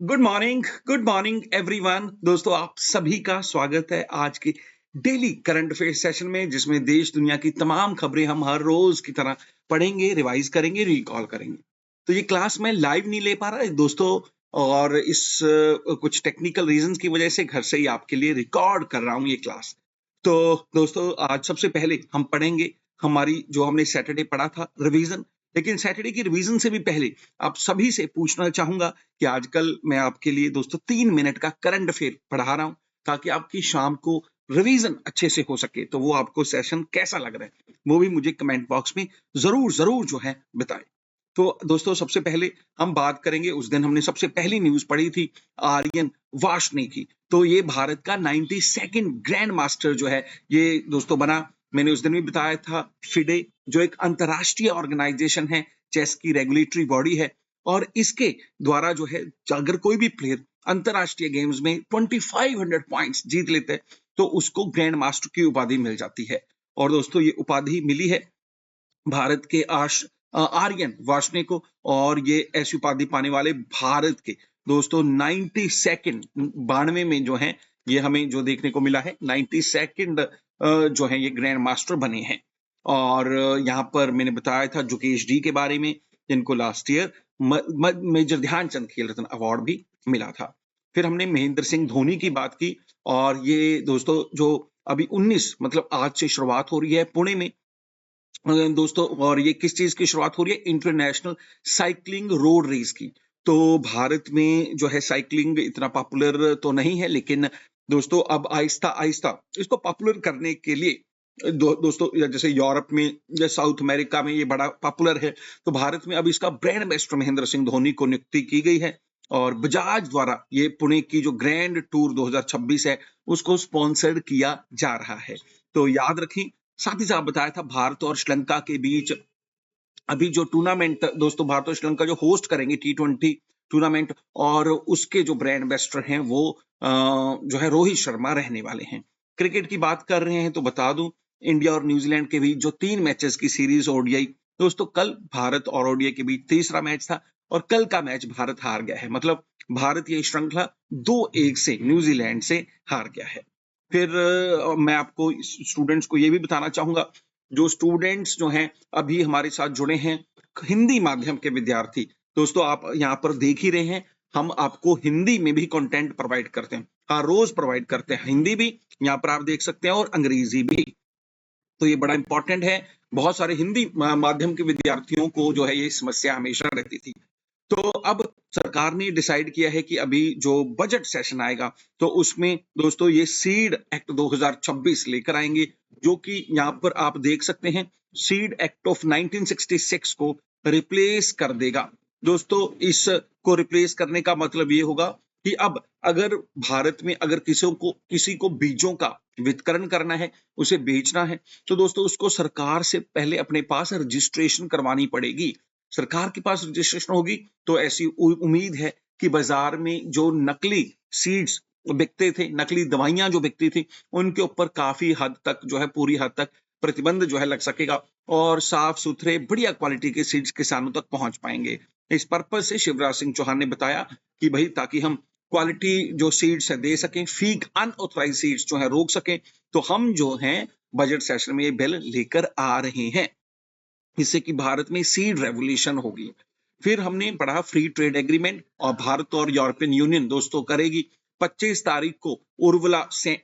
Good morning everyone. दोस्तों, आप सभी का स्वागत है आज के डेली करंट अफेयर सेशन में, जिसमें देश दुनिया की तमाम खबरें हम हर रोज की तरह पढ़ेंगे, रिवाइज करेंगे, रिकॉल करेंगे। तो ये क्लास मैं लाइव नहीं ले पा रहा दोस्तों, और इस कुछ टेक्निकल रीजंस की वजह से घर से ही आपके लिए रिकॉर्ड कर रहा हूँ ये क्लास। तो दोस्तों, आज सबसे पहले हम पढ़ेंगे हमारी जो हमने सैटरडे पढ़ा था रिवीजन। लेकिन सैटरडे की रिवीजन से भी पहले आप सभी से पूछना चाहूंगा कि आजकल मैं आपके लिए दोस्तों 3 मिनट का करंट अफेयर पढ़ा रहा हूं, ताकि आपकी शाम को रिवीजन अच्छे से हो सके। तो वो आपको सेशन कैसा लग रहा है वो भी मुझे कमेंट बॉक्स में जरूर जरूर जो है बताएं। तो दोस्तों, सबसे पहले हम बात करेंगे, उस दिन हमने सबसे पहली न्यूज पढ़ी थी आर्यन वार्ष्णेय की। तो ये भारत का 92nd ग्रैंड मास्टर जो है ये दोस्तों बना। मैंने उस दिन भी बताया था, फिडे जो एक अंतरराष्ट्रीय ऑर्गेनाइजेशन है, चेस की रेगुलेटरी बॉडी है, और इसके द्वारा जो है अगर कोई भी प्लेयर अंतरराष्ट्रीय गेम्स में 2500 पॉइंट्स जीत लेते हैं तो उसको ग्रैंड मास्टर की उपाधि मिल जाती है। और दोस्तों, ये उपाधि मिली है भारत के आर्यन वार्ष्णेय को, और ये ऐसी उपाधि पाने वाले भारत के दोस्तों 92nd 92 में जो है ये हमें जो देखने को मिला है 92nd जो है ये ग्रैंड मास्टर बने हैं। और यहाँ पर मैंने बताया था जुकेश जी के बारे में, जिनको लास्ट ईयर मेजर ध्यानचंद खेल रत्न अवार्ड भी मिला था। फिर हमने महेंद्र सिंह धोनी की बात की, और ये दोस्तों जो अभी 19 मतलब आज से शुरुआत हो रही है पुणे में दोस्तों, और ये किस चीज की शुरुआत हो रही है? इंटरनेशनल साइकिलिंग रोड रेस की। तो भारत में जो है साइकिलिंग इतना पॉपुलर तो नहीं है, लेकिन दोस्तों अब आहिस्ता आहिस्ता इसको पॉपुलर करने के लिए दोस्तों जैसे यूरोप में या साउथ अमेरिका में ये बड़ा पॉपुलर है, तो भारत में अब इसका ब्रांड एम्बेसडर महेंद्र सिंह धोनी को नियुक्ति की गई है। और बजाज द्वारा ये पुणे की जो ग्रैंड टूर 2026 है उसको स्पॉन्सर्ड किया जा रहा है। तो याद रखें। साथ ही साथ बताया था भारत और श्रीलंका के बीच अभी जो टूर्नामेंट दोस्तों भारत और श्रीलंका जो होस्ट करेंगे T20 टूर्नामेंट, और उसके जो ब्रांड एम्बेसडर हैं वो जो है रोहित शर्मा रहने वाले हैं। क्रिकेट की बात कर रहे हैं तो बता दूं, इंडिया और न्यूजीलैंड के बीच जो 3 मैचेस की सीरीज ओडीआई, दोस्तों कल भारत और ओडीआई के बीच तीसरा मैच था, और कल का मैच भारत हार गया है। मतलब भारत ये श्रृंखला 2-1 से न्यूजीलैंड से हार गया है। फिर मैं आपको स्टूडेंट्स को ये भी बताना चाहूंगा, जो स्टूडेंट्स जो हैं अभी हमारे साथ जुड़े हैं, हिंदी माध्यम के विद्यार्थी, दोस्तों आप यहाँ पर देख ही रहे हैं, हम आपको हिंदी में भी कंटेंट प्रोवाइड करते हैं। हाँ, रोज प्रोवाइड करते हैं, हिंदी भी यहाँ पर आप देख सकते हैं और अंग्रेजी भी। तो ये बड़ा इंपॉर्टेंट है। बहुत सारे हिंदी माध्यम के विद्यार्थियों को जो है ये समस्या हमेशा रहती थी। तो अब सरकार ने डिसाइड किया है कि अभी जो बजट सेशन आएगा तो उसमें दोस्तों ये सीड एक्ट 2026 लेकर आएंगे, जो कि यहाँ पर आप देख सकते हैं सीड एक्ट ऑफ 1966 को रिप्लेस कर देगा। दोस्तों, इसको रिप्लेस करने का मतलब ये होगा कि अब अगर भारत में अगर किसी को बीजों का वितरण करना है, उसे बेचना है, तो दोस्तों उसको सरकार से पहले अपने पास रजिस्ट्रेशन करवानी पड़ेगी। सरकार के पास रजिस्ट्रेशन होगी तो ऐसी उम्मीद है कि बाजार में जो नकली सीड्स बिकते थे, नकली दवाइयां जो बिकती थी, उनके ऊपर काफी हद तक जो है पूरी हद तक प्रतिबंध जो है लग सकेगा, और साफ सुथरे बढ़िया क्वालिटी के सीड्स किसानों तक पहुंच पाएंगे। इस पर्पज से शिवराज सिंह चौहान ने बताया कि भाई ताकि हम क्वालिटी जो सीड्स है दे सकें, फीक अनऑथराइज सीड्स जो है रोक सकें, तो हम जो हैं बजट सेशन में ये बिल लेकर आ रहे हैं, इससे कि भारत में सीड रेवोल्यूशन होगी। फिर हमने पढ़ा फ्री ट्रेड एग्रीमेंट, और भारत और यूरोपियन यूनियन दोस्तों करेगी 25 तारीख को उर्वला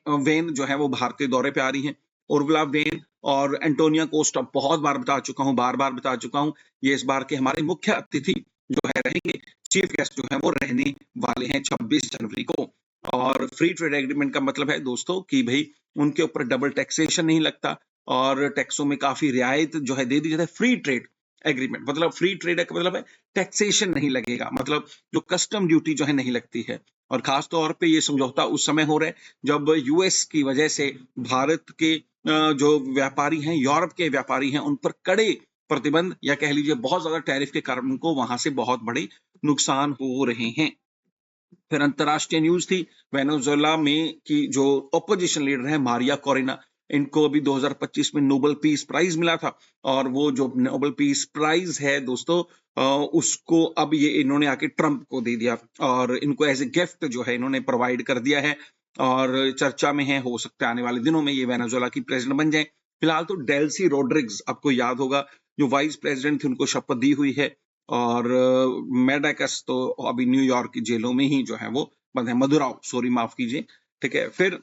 वेन जो है वो भारतीय दौरे पे आ रही हैं। उर्वला वेन और एंटोनिया कोस्टा बहुत बार बता चुका हूं, बार बार बता चुका हूं, ये इस बार के हमारे मुख्य अतिथि जो है रहेंगे, चीफ गेस्ट जो है वो रहने वाले हैं 26 जनवरी को। और फ्री ट्रेड एग्रीमेंट का मतलब है दोस्तों कि भाई उनके ऊपर डबल टैक्सेशन नहीं लगता, और टैक्सों में काफी रियायत जो है दे दी जाती है। फ्री ट्रेड एग्रीमेंट मतलब फ्री ट्रेड का मतलब है टैक्सेशन नहीं लगेगा, मतलब जो कस्टम ड्यूटी जो है नहीं लगती है। और खास तौर पे ये समझौता उस समय हो रहा है जब यूएस की वजह से भारत के जो व्यापारी हैं, यूरोप के व्यापारी हैं, उन पर कड़े प्रतिबंध या कह लीजिए बहुत ज्यादा टैरिफ के कारण उनको वहां से बहुत बड़े नुकसान हो रहे हैं। फिर अंतरराष्ट्रीय न्यूज थी, वेनेजुएला में की जो ऑपोजिशन लीडर है मारिया कोरेना, इनको अभी 2025 में नोबेल पीस प्राइज मिला था, और वो जो नोबेल पीस प्राइज है दोस्तों, उसको अब ये इन्होंने आके ट्रंप को दे दिया, और इनको एज ए गिफ्ट जो है इन्होंने प्रोवाइड कर दिया है, और चर्चा में है, हो सकता है आने वाले दिनों में ये वेनेजुएला की प्रेसिडेंट बन जाए। फिलहाल तो डेल्सी रोड्रिग्स, आपको याद होगा, जो वाइस प्रेसिडेंट थे, उनको शपथ दी हुई है, और मेडाकस तो अभी न्यूयॉर्क की जेलों में ही जो है वो बंद है, मदुराओ, सॉरी माफ कीजिए, ठीक है। फिर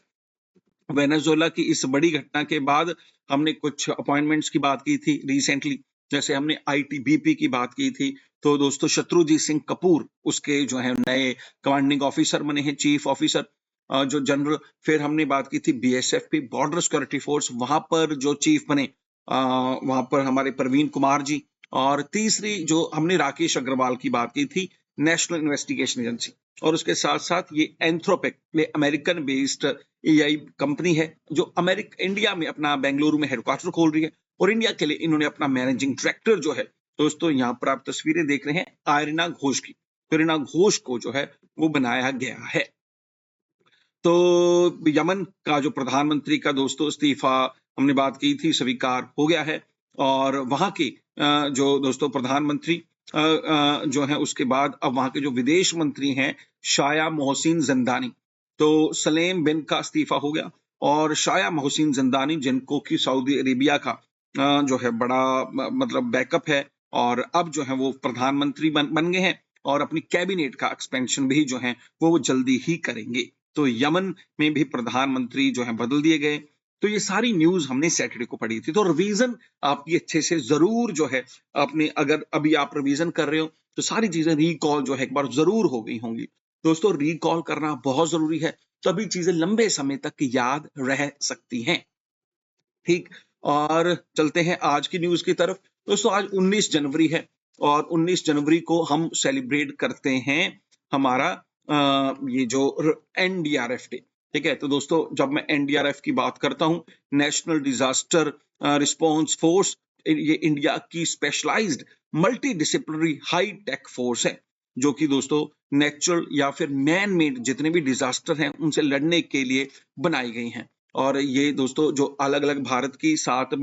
वेनेजुएला की इस बड़ी घटना के बाद हमने कुछ अपॉइंटमेंट्स की बात की थी रिसेंटली, जैसे हमने आईटीबीपी की बात की थी, तो दोस्तों शत्रुजीत सिंह कपूर उसके जो है नए कमांडिंग ऑफिसर बने हैं, चीफ ऑफिसर, जो जनरल। फिर हमने बात की थी बीएसएफपी, बॉर्डर सिक्योरिटी फोर्स, वहां पर जो चीफ बने वहां पर हमारे प्रवीण कुमार जी। और तीसरी जो हमने राकेश अग्रवाल की बात की थी, नेशनल इन्वेस्टिगेशन एजेंसी, और उसके साथ साथ ये एंथ्रोपिक, ये अमेरिकन बेस्ड एआई कंपनी है, जो इंडिया में अपना बेंगलुरु में हेडक्वार्टर खोल रही है, और इंडिया के लिए इन्होंने अपना मैनेजिंग डायरेक्टर जो है दोस्तों, यहाँ पर आप तस्वीरें देख रहे हैं आयरना घोष की, आयरना घोष को जो है वो बनाया गया है। तो यमन का जो प्रधानमंत्री का दोस्तों इस्तीफा हमने बात की थी, स्वीकार हो गया है, और वहां के जो दोस्तों प्रधानमंत्री जो है, उसके बाद अब वहां के जो विदेश मंत्री हैं शाया मोहसिन जंदानी, तो सलेम बिन का इस्तीफा हो गया, और शाया मोहसिन जंदानी जिनको कि सऊदी अरेबिया का जो है बड़ा मतलब बैकअप है, और अब जो है वो प्रधानमंत्री बन गए हैं, और अपनी कैबिनेट का एक्सपेंशन भी जो है वो जल्दी ही करेंगे। तो यमन में भी प्रधानमंत्री जो है बदल दिए गए। तो ये सारी न्यूज हमने सैटरडे को पढ़ी थी, तो रिवीजन आपकी अच्छे से जरूर जो है आपने, अगर अभी आप रिवीजन कर रहे हो तो सारी चीजें रिकॉल जो है एक बार जरूर हो गई होंगी। दोस्तों रिकॉल करना बहुत जरूरी है, तभी चीजें लंबे समय तक याद रह सकती हैं। ठीक, और चलते हैं आज की न्यूज की तरफ। दोस्तों आज 19 जनवरी है, और 19 जनवरी को हम सेलिब्रेट करते हैं हमारा ये जो एनडीआरएफ डे। ठीक है, तो दोस्तों जब मैं एनडीआरएफ की बात करता हूँ, नेशनल डिजास्टर रिस्पॉन्स फोर्स, ये इंडिया की specialised multi disciplinary high tech force है, जो कि दोस्तों नेचुरल या फिर मैन मेड जितने भी डिजास्टर हैं उनसे लड़ने के लिए बनाई गई हैं। और ये दोस्तों जो अलग अलग भारत की 7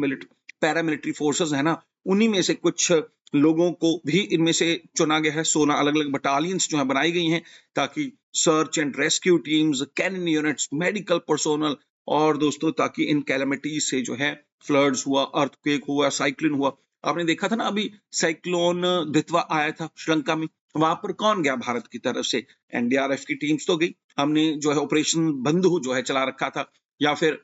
पैरामिलिट्री फोर्सेस है ना, उन्हीं में से कुछ लोगों को भी इनमें से चुना गया है। 16 अलग अलग बटालियंस जो है बनाई गई हैं, ताकि search and rescue teams, canine units, medical personnel, और दोस्तों ताकि इन कैलेमिटीज से जो है, फ्लड्स हुआ, अर्थक्वेक हुआ, साइक्लोन हुआ, आपने देखा था ना अभी साइक्लोन दितवा आया था श्रीलंका में, वहां पर कौन गया भारत की तरफ से? एनडीआरएफ की टीम्स तो गई। हमने जो है ऑपरेशन बंधु जो है चला रखा था, या फिर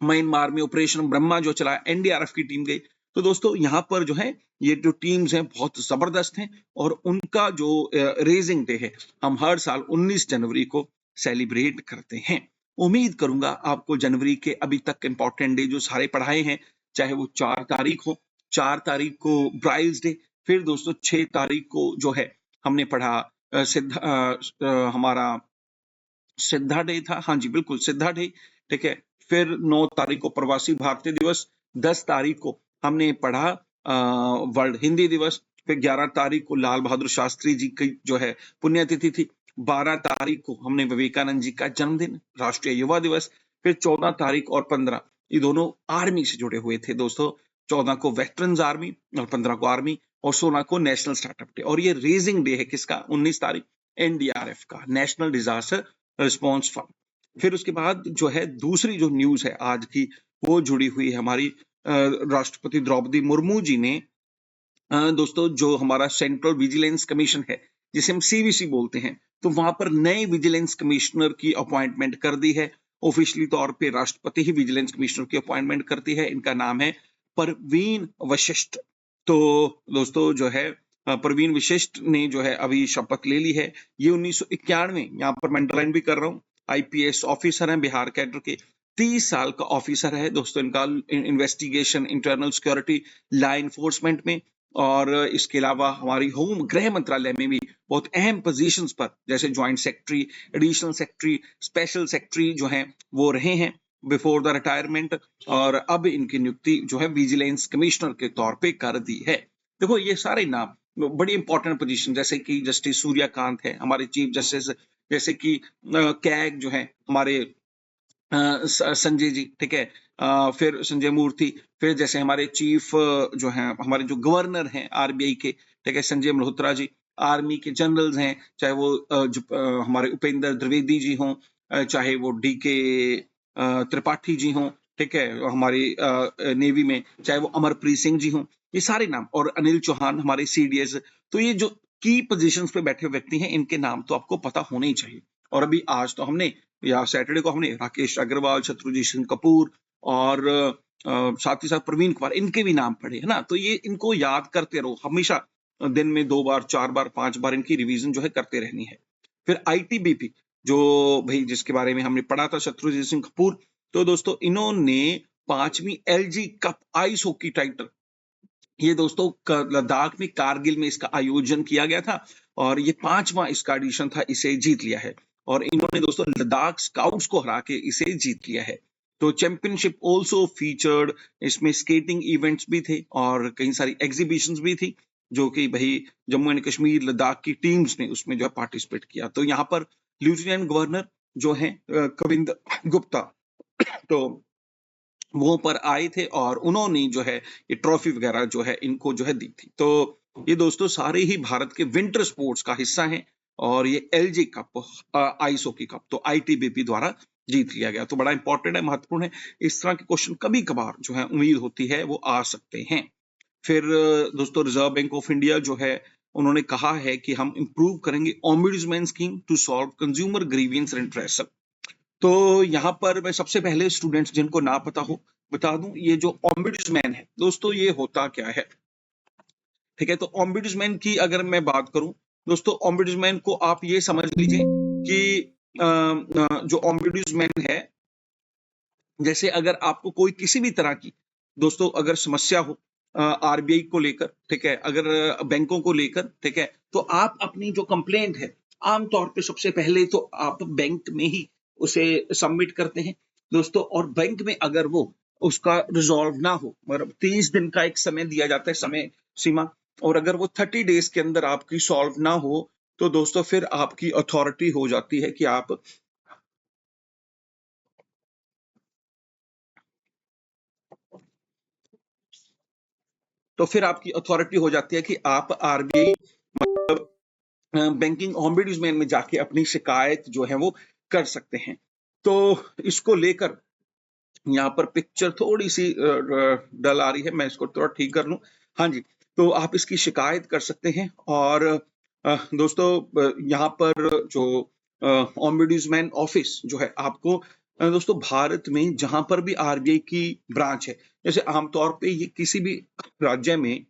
म्यांमार में ऑपरेशन ब्रह्मा जो चला, एनडीआरएफ की टीम गई। तो दोस्तों यहाँ पर जो है ये जो टीम्स हैं बहुत जबरदस्त हैं, और उनका जो रेजिंग डे है हम हर साल 19 जनवरी को सेलिब्रेट करते हैं। उम्मीद करूंगा आपको जनवरी के अभी तक इंपॉर्टेंट डे जो सारे पढ़ाए हैं, चाहे वो 4 तारीख हो, 4 तारीख को ब्राइल्स डे, फिर दोस्तों 6 तारीख को जो है हमने पढ़ा हमारा सिद्धा डे था, हाँ जी बिल्कुल सिद्धा डे। ठीक है, फिर 9 तारीख को प्रवासी भारतीय दिवस, 10 तारीख को हमने पढ़ा वर्ल्ड हिंदी दिवस, फिर 11 तारीख को लाल बहादुर शास्त्री जी की जो है पुण्यतिथि थी, 12 तारीख को हमने विवेकानंद जी का जन्मदिन, राष्ट्रीय युवा दिवस, फिर 14 तारीख और 15 ये दोनों आर्मी से जुड़े हुए थे दोस्तों, 14 को वेटरन्स आर्मी और 15 को आर्मी, और 16 को नेशनल स्टार्टअप डे। और ये रेजिंग डे है किसका? 19 तारीख एनडीआरएफ का, नेशनल डिजास्टर रिस्पॉन्स फंड। फिर उसके बाद जो है दूसरी जो न्यूज है आज की, वो जुड़ी हुई है हमारी राष्ट्रपति द्रौपदी मुर्मू जी ने दोस्तों जो हमारा सेंट्रल विजिलेंस कमीशन है, जिसे हम सीवीसी बोलते हैं, तो वहां पर नए विजिलेंस कमिश्नर की अपॉइंटमेंट कर दी है। ऑफिशियली तौर पे राष्ट्रपति ही विजिलेंस कमिश्नर की अपॉइंटमेंट करती है। इनका नाम है परवीन वशिष्ठ। तो दोस्तों जो है परवीन वशिष्ठ ने जो है अभी शपथ ले ली है। ये 1991, यहाँ पर मैं अंडरलाइन भी कर रहा हूँ, आईपीएस ऑफिसर हैं बिहार कैडर के, 30 साल का ऑफिसर है दोस्तों इनका, investigation, internal security, law enforcement में, और इसके अलावा हमारी होम गृह मंत्रालय में भी बहुत अहम पोजीशंस पर, जैसे joint secretary, additional secretary, special secretary जो हैं वो रहे हैं बिफोर द रिटायरमेंट, और अब इनकी नियुक्ति जो है विजिलेंस कमिश्नर के तौर पे कर दी है। देखो ये सारे नाम बड़ी इंपॉर्टेंट पोजीशन, जैसे कि जस्टिस सूर्यकांत है हमारे चीफ जस्टिस, जैसे कि कैग जो है हमारे संजय जी, ठीक है, फिर संजय मूर्ति, फिर जैसे हमारे चीफ जो हैं, हमारे जो गवर्नर हैं आरबीआई के, ठीक है, संजय मल्होत्रा जी, आर्मी के जनरल्स हैं, चाहे वो हमारे उपेंद्र द्विवेदी जी हों, चाहे वो डीके त्रिपाठी जी हों, ठीक है, हमारी नेवी में, चाहे वो अमरप्रीत सिंह जी हों, ये सारे नाम, और अनिल चौहान हमारे सीडीएस। तो ये जो की पोजीशंस पे बैठे व्यक्ति हैं, इनके नाम तो आपको पता होने ही चाहिए। और अभी आज तो हमने, या सैटरडे को हमने राकेश अग्रवाल, शत्रुजीत सिंह कपूर और साथ ही साथ प्रवीण कुमार, इनके भी नाम पढ़े, है ना। तो ये इनको याद करते रहो हमेशा, दिन में 2 बार, 4 बार, 5 बार इनकी रिवीजन जो है करते रहनी है। फिर आईटीबीपी, जो भाई जिसके बारे में हमने पढ़ा था, शत्रुजीत सिंह कपूर, तो दोस्तों इन्होंने 5वीं LG cup ice hockey title, ये दोस्तों लद्दाख में कारगिल में इसका आयोजन किया गया था, और ये 5वां इसका एडिशन था, इसे जीत लिया है। और इन्होंने दोस्तों लद्दाख स्काउट्स को हरा के इसे जीत लिया है। तो चैंपियनशिप ऑल्सो फीचर्ड, इसमें स्केटिंग इवेंट्स भी थे और कई सारी एग्जीबिशंस भी थी, जो कि भाई जम्मू एंड कश्मीर लद्दाख की टीम्स ने उसमें जो है पार्टिसिपेट किया। तो यहाँ पर लेफ्टिनेंट गवर्नर जो है कविंदर गुप्ता, तो वो पर आए थे और उन्होंने जो है ये ट्रॉफी वगैरह जो है इनको जो है दी थी। तो ये दोस्तों सारे ही भारत के विंटर स्पोर्ट्स का हिस्सा हैं, और ये LG cup, ice hockey cup, तो आईटीबीपी द्वारा जीत लिया गया। तो बड़ा इंपॉर्टेंट है, महत्वपूर्ण है। इस तरह के क्वेश्चन कभी कभार जो है उम्मीद होती है वो आ सकते हैं। फिर दोस्तों रिजर्व बैंक ऑफ इंडिया जो है, उन्होंने कहा है कि हम इंप्रूव करेंगे ombudsman scheme to solve consumer grievances redressal. तो यहाँ पर मैं सबसे पहले स्टूडेंट्स जिनको ना पता हो बता दूं, ये जो ओम्बुड्समैन है दोस्तों, ये होता क्या है, ठीक है। तो ओम्बुड्समैन की अगर मैं बात करूं दोस्तों, ओम्बुड्समैन को आप ये समझ लीजिए कि जो ओम्बुड्समैन है, जैसे अगर आपको कोई किसी भी तरह की दोस्तों अगर समस्या हो आरबीआई को लेकर, ठीक है, अगर बैंकों को लेकर, ठीक है, तो आप अपनी जो कंप्लेंट है, आमतौर पे सबसे पहले तो आप बैंक में ही उसे सबमिट करते हैं दोस्तों। और बैंक में अगर वो उसका रिजॉल्व ना हो, मतलब 30 दिन का एक समय दिया जाता है, समय सीमा, और अगर वो 30 डेज के अंदर आपकी सॉल्व ना हो, तो दोस्तों फिर आपकी अथॉरिटी हो जाती है कि आप, तो फिर आपकी अथॉरिटी हो जाती है कि आप आरबीआई बैंकिंग ओम्बुड्समैन में जाके अपनी शिकायत जो है वो कर सकते हैं। तो इसको लेकर यहाँ पर पिक्चर थोड़ी सी डल आ रही है, मैं इसको थोड़ा ठीक कर लूं। हाँ जी, तो आप इसकी शिकायत कर सकते हैं। और दोस्तों यहाँ पर जो ओम्बुड्समैन ऑफिस जो है, आपको दोस्तों भारत में जहां पर भी आरबीआई की ब्रांच है, जैसे आमतौर पे ये किसी भी राज्य में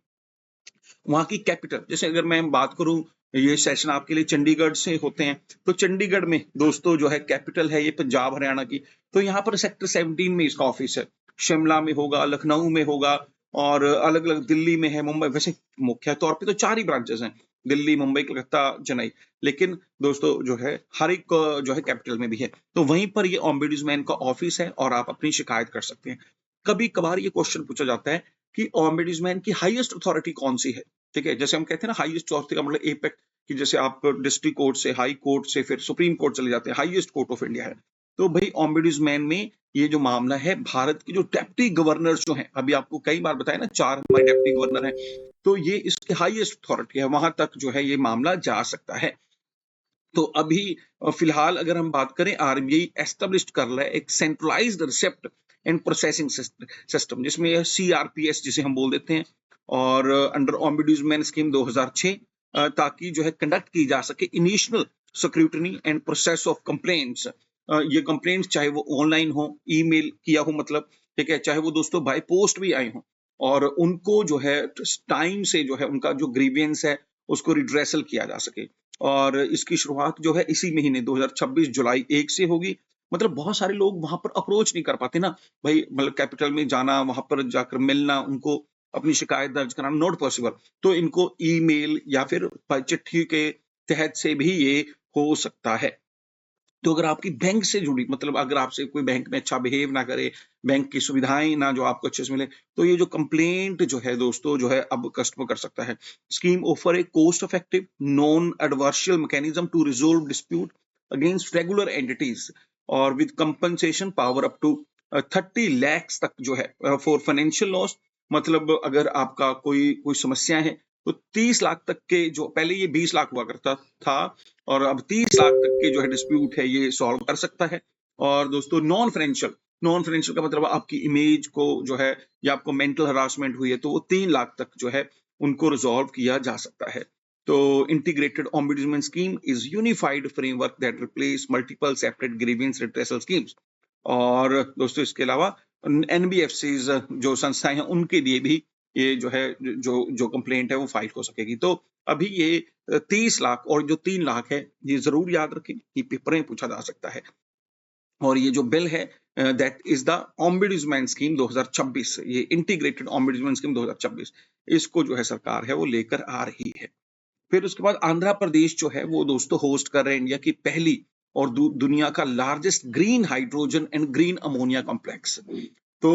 वहाँ की कैपिटल, जैसे अगर मैं बात करूं, ये सेशन आपके लिए चंडीगढ़ से होते हैं, तो चंडीगढ़ में दोस्तों जो है कैपिटल है ये पंजाब हरियाणा की, तो यहाँ पर सेक्टर 17 में इसका ऑफिस है। शिमला में होगा, लखनऊ में होगा, और अलग अलग दिल्ली में है, मुंबई, वैसे मुख्य तौर पे तो 4 ही ब्रांचेस हैं, दिल्ली, मुंबई, कलकत्ता, चेन्नई, लेकिन दोस्तों जो है हर एक जो है कैपिटल में भी है। तो वहीं पर ये ओम्बुड्समैन का ऑफिस है और आप अपनी शिकायत कर सकते हैं। कभी कभार ये क्वेश्चन पूछा जाता है कि ओम्बुड्समैन की हाईएस्ट अथॉरिटी कौन सी है, ठीक है। जैसे हम कहते हैं ना हाईएस्ट अथॉरिटी का मतलब एपेक, कि जैसे आप डिस्ट्रिक्ट कोर्ट से, हाई कोर्ट से फिर सुप्रीम कोर्ट चले जाते हैं, हाईएस्ट कोर्ट ऑफ इंडिया है। तो भाई ओम्बुड्समैन में ये जो मामला है, भारत के जो डेप्टी गवर्नर्स जो हैं, अभी आपको कई बार बताया ना 4 हमारे डेप्टी गवर्नर हैं, तो ये इसके हाईएस्ट अथॉरिटी है, वहां तक जो है ये मामला जा सकता है। तो अभी फिलहाल अगर हम बात करें, आरबीआई एस्टेब्लिश कर रहा है एक सेंट्रलाइज्ड रिसेप्ट एंड प्रोसेसिंग सिस्टम, जिसमें सीआरपीएस जिसे हम बोल देते हैं, और अंडर ओम्बुड्समैन स्कीम 2006, ताकि जो है कंडक्ट की जा सके initial scrutiny and process of complaints. ये कंप्लेंट्स चाहे वो ऑनलाइन हो, ईमेल किया हो, मतलब ठीक है, चाहे वो दोस्तों बाय पोस्ट भी आई हो, और उनको जो है टाइम से जो है उनका जो ग्रीवियंस है उसको रिड्रेसल किया जा सके। और इसकी शुरुआत जो है इसी महीने 2026 जुलाई 1 से होगी। मतलब बहुत सारे लोग वहां पर अप्रोच नहीं कर पाते ना भाई, मतलब कैपिटल में जाना, वहां पर जाकर मिलना, उनको अपनी शिकायत दर्ज कराना नॉट पॉसिबल। तो इनको ईमेल या फिर चिट्ठी के तहत से भी ये हो सकता है। तो अगर आपकी बैंक से जुड़ी, मतलब अगर आपसे कोई बैंक में अच्छा बिहेव ना करे, बैंक की सुविधाएं ना जो आपको अच्छे से मिले, तो ये जो कंप्लेंट जो है दोस्तों जो है अब कस्टमर कर सकता है। Scheme offer a cost effective non adversarial mechanism to resolve dispute against regular entities और with compensation power up to 30 lakh तक जो है फॉर फाइनेंशियल लॉस, मतलब अगर आपका कोई कोई समस्या है तो 30 लाख तक के, जो पहले ये 20 लाख हुआ करता था और अब 30 लाख तक के जो है डिस्प्यूट है ये सॉल्व कर सकता है। और दोस्तों नॉन फाइनेंशियल का मतलब आपकी इमेज को जो है या आपको मेंटल हरासमेंट हुई है तो वो 3 लाख तक जो है उनको रिजॉल्व किया जा सकता है। तो integrated ombudsman scheme is unified framework that replace multiple separate grievance redressal schemes. और दोस्तों इसके अलावा एनबीएफसीज जो संस्थाएं हैं उनके लिए भी ये जो है जो जो कंप्लेंट है वो फाइल हो सकेगी। तो अभी ये 30 लाख और जो 3 लाख है ये जरूर याद रखें, ये पेपर में पूछा जा सकता है। और ये जो बिल है that is the ombudsman scheme 2026, ये इंटीग्रेटेड ऑम्बुड्समैन स्कीम 2026, इसको जो है सरकार है वो लेकर आ रही है। फिर उसके बाद आंध्र प्रदेश जो है वो दोस्तों होस्ट कर रहे हैं इंडिया की पहली और दुनिया का largest green hydrogen and green ammonia complex. तो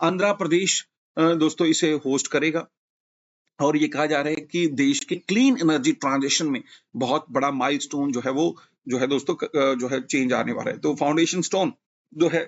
आंध्र प्रदेश दोस्तों इसे होस्ट करेगा और ये कहा जा रहा है कि देश के क्लीन एनर्जी ट्रांजिशन में बहुत बड़ा माइलस्टोन जो है वो जो है दोस्तों जो है चेंज आने वाला है। तो फाउंडेशन स्टोन जो है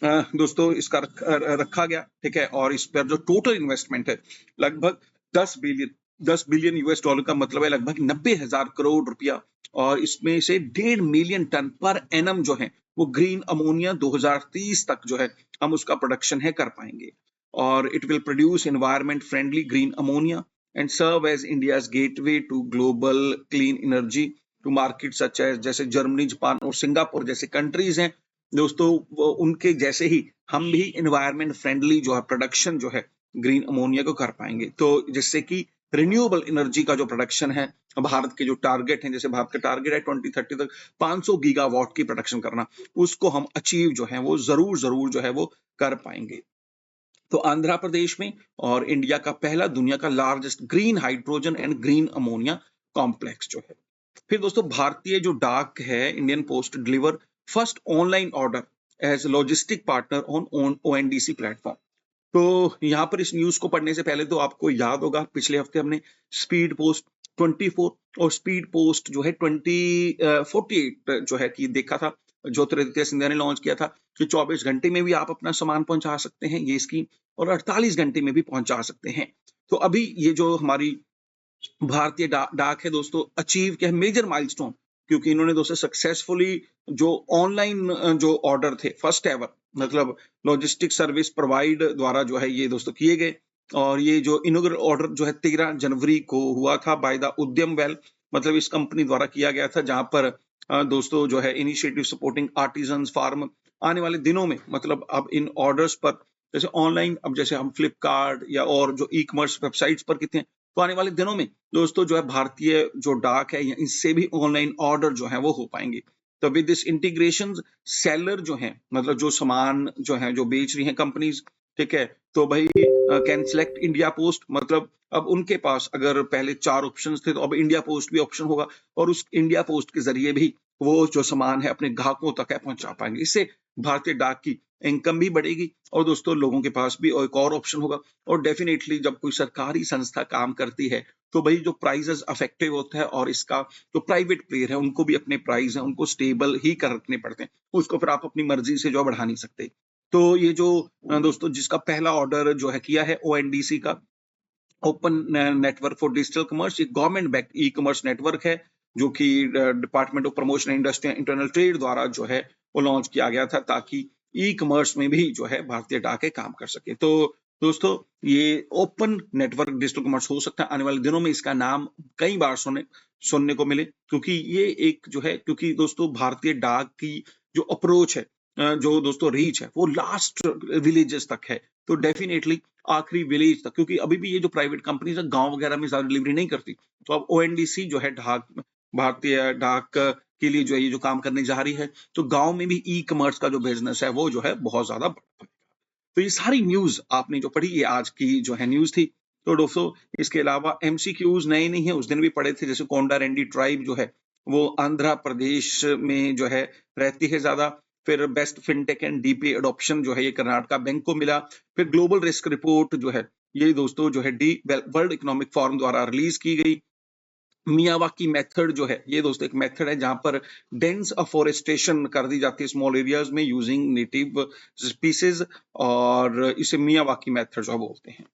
दोस्तों इसका रखा गया, ठीक है। और इस पर जो टोटल इन्वेस्टमेंट है लगभग 10 बिलियन यूएस डॉलर का मतलब है लगभग 90,000 करोड़ रुपया। और इसमें से 1.5 मिलियन टन पर एनम जो है वो ग्रीन अमोनिया 2030 तक जो है हम उसका प्रोडक्शन है कर पाएंगे। और it will produce environment friendly green ammonia and serve as India's gateway to global clean energy to market such as जैसे जर्मनी, जापान और सिंगापुर जैसे कंट्रीज हैं दोस्तों, उनके जैसे ही हम भी एनवायरमेंट फ्रेंडली जो है प्रोडक्शन जो है ग्रीन अमोनिया को कर पाएंगे। तो जिससे कि रिन्यूएबल एनर्जी का जो प्रोडक्शन है, भारत के जो टारगेट है, जैसे भारत का टारगेट है 2030 तक 500 गीगावाट की प्रोडक्शन करना, उसको हम अचीव जो है वो जरूर जो है वो कर पाएंगे। तो आंध्र प्रदेश में और इंडिया का पहला दुनिया का largest green hydrogen and green ammonia complex जो है। फिर दोस्तों भारतीय जो डाक है Indian Post deliver first online order as logistic partner on ONDC platform. तो यहाँ पर इस न्यूज को पढ़ने से पहले तो आपको याद होगा पिछले हफ्ते हमने स्पीड पोस्ट 24 और स्पीड पोस्ट जो है 48 जो है कि देखा था, ज्योतिरादित्य सिंधिया ने लॉन्च किया था कि 24 घंटे में भी आप अपना सामान पहुंचा सकते हैं ये स्कीम, और 48 घंटे में भी पहुंचा सकते हैं। तो अभी ये जो हमारी भारतीय डाक है दोस्तों अचीव किया मेजर माइलस्टोन, क्योंकि इन्होंने दोस्तों सक्सेसफुली जो ऑनलाइन जो ऑर्डर थे फर्स्ट एवर, मतलब लॉजिस्टिक सर्विस प्रोवाइड द्वारा जो है ये दोस्तों किए गए। और ये जो इनॉग्रेट ऑर्डर जो है 13 जनवरी को हुआ था बाय द उद्यम वेल, मतलब इस कंपनी द्वारा किया गया था, जहां पर दोस्तों जो है इनिशिएटिव सपोर्टिंग आर्टिजन्स फार्म। आने वाले दिनों में मतलब अब इन ऑर्डर्स पर जैसे ऑनलाइन, अब जैसे हम फ्लिपकार्ट या और जो ई कॉमर्स वेबसाइट्स पर कितने, तो आने वाले दिनों में दोस्तों जो है भारतीय जो डाक है इससे भी ऑनलाइन ऑर्डर जो है वो हो पाएंगे। तो विद दिस इंटीग्रेशन सेलर जो है मतलब जो सामान जो है जो बेच रही हैं कंपनीज, ठीक है, तो भाई कैन सेलेक्ट इंडिया पोस्ट, मतलब अब उनके पास अगर पहले 4 ऑप्शंस थे तो अब इंडिया पोस्ट भी ऑप्शन होगा, और उस इंडिया पोस्ट के जरिए भी वो जो सामान है अपने ग्राहकों तक है पहुंचा पाएंगे। इससे भारतीय डाक की इनकम भी बढ़ेगी और दोस्तों लोगों के पास भी एक और ऑप्शन होगा। और डेफिनेटली जब कोई सरकारी संस्था काम करती है तो भाई जो प्राइजेस अफेक्टिव होता है, और इसका जो प्राइवेट प्लेयर है उनको भी अपने प्राइस है उनको स्टेबल ही कर रखने पड़ते हैं, उसको फिर आप अपनी मर्जी से जो बढ़ा नहीं सकते। तो ये जो दोस्तों जिसका पहला ऑर्डर जो है किया है ओएनडीसी का, open network for digital commerce, एक government backed e commerce network है जो कि department of promotion industry internal trade द्वारा जो है वो लॉन्च किया गया था, ताकि ई कॉमर्स में भी जो है भारतीय डाकें काम कर सके। तो दोस्तों ये ओपन नेटवर्क डिजिटल कॉमर्स हो सकता है आने वाले दिनों में इसका नाम कई बार सुनने को मिले, क्योंकि ये एक जो है, क्योंकि दोस्तों भारतीय डाक की जो अप्रोच है, जो दोस्तों रीच है वो लास्ट विलेजेस तक है। तो डेफिनेटली आखिरी विलेज तक, क्योंकि अभी भी ये जो प्राइवेट कंपनीज है गांव वगैरह में ज्यादा डिलीवरी नहीं करती, तो अब ओएनडीसी जो है डाक भारतीय डाक के लिए जो है ये जो काम करने जा रही है, तो गांव में भी ई कॉमर्स का जो बिजनेस है वो जो है बहुत ज्यादा बढ़। तो ये सारी न्यूज आपने जो पढ़ी ये आज की जो है न्यूज थी। तो दोस्तों इसके अलावा एमसीक्यूज नए नहीं है, उस दिन भी पढ़े थे, जैसे कोंडा रेंडी ट्राइब जो है वो आंध्र प्रदेश में जो है रहती है ज्यादा। फिर best fintech and DP adoption जो है ये कर्नाटका बैंक को मिला। फिर ग्लोबल रिस्क रिपोर्ट जो है ये दोस्तों जो है डी वर्ल्ड इकोनॉमिक फोरम द्वारा रिलीज की गई। मियावाकी मेथड जो है, ये दोस्तों एक मेथड है जहां पर डेंस अफोरेस्टेशन कर दी जाती है स्मॉल एरियाज में यूजिंग नेटिव स्पीसीज, और इसे मियावाकी मेथड जो बोलते हैं।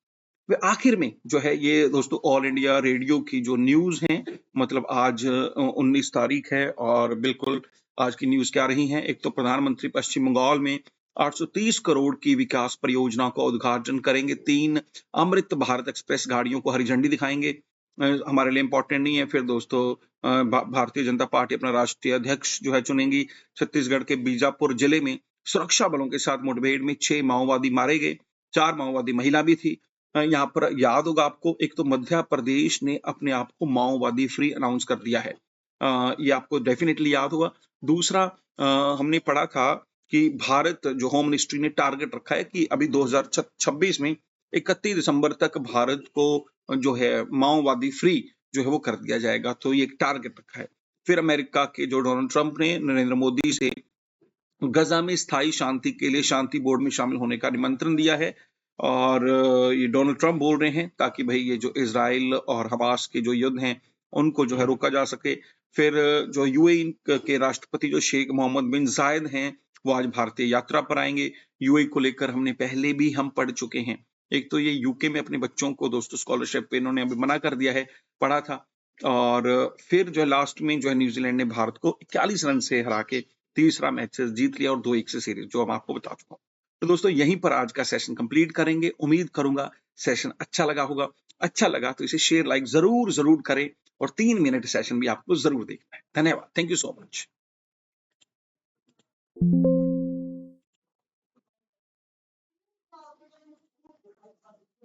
वे आखिर में जो है ये दोस्तों ऑल इंडिया रेडियो की जो न्यूज है, मतलब आज 19 तारीख है, और बिल्कुल आज की न्यूज क्या रही है। एक तो प्रधानमंत्री पश्चिम बंगाल में 830 करोड़ की विकास परियोजना का उद्घाटन करेंगे। 3 अमृत भारत एक्सप्रेस गाड़ियों को हरी झंडी दिखाएंगे। हमारे लिए इंपॉर्टेंट नहीं है। फिर दोस्तों भारतीय जनता पार्टी अपना राष्ट्रीय अध्यक्ष जो है चुनेंगी। छत्तीसगढ़ के बीजापुर जिले में सुरक्षा बलों के साथ मुठभेड़ में 6 माओवादी मारे गए, 4 माओवादी महिला भी थी। यहाँ पर याद होगा आपको, एक तो मध्य प्रदेश ने अपने आप को माओवादी फ्री अनाउंस कर दिया है, ये आपको डेफिनेटली याद होगा। दूसरा, हमने पढ़ा था कि भारत जो होम मिनिस्ट्री ने टारगेट रखा है कि अभी 2026 में 31 दिसंबर तक भारत को जो है माओवादी फ्री जो है वो कर दिया जाएगा, तो ये एक टारगेट रखा है। फिर अमेरिका के जो डोनाल्ड ट्रंप ने नरेंद्र मोदी से गजा में स्थायी शांति के लिए शांति बोर्ड में शामिल होने का निमंत्रण दिया है, और ये डोनाल्ड ट्रंप बोल रहे हैं ताकि भाई ये जो इजराइल और हमास के जो युद्ध हैं उनको जो है रोका जा सके। फिर जो यूएई के राष्ट्रपति जो शेख मोहम्मद बिन जायद हैं वो आज भारतीय यात्रा पर आएंगे। यूएई को लेकर हमने पहले भी हम पढ़ चुके हैं। एक तो ये यूके में अपने बच्चों को दोस्तों स्कॉलरशिप पे इन्होंने अभी मना कर दिया है, पढ़ा था। और फिर जो है लास्ट में जो है न्यूजीलैंड ने भारत को 41 रन से हरा के तीसरा मैच जीत लिया और 2-1 से सीरीज जो हम आपको बता चुका हूँ। तो दोस्तों यहीं पर आज का सेशन कंप्लीट करेंगे। उम्मीद करूंगा सेशन अच्छा लगा होगा। अच्छा लगा तो इसे शेयर लाइक जरूर जरूर करें, और 3 मिनट सेशन भी आपको जरूर देखना है। धन्यवाद। Thank you so much.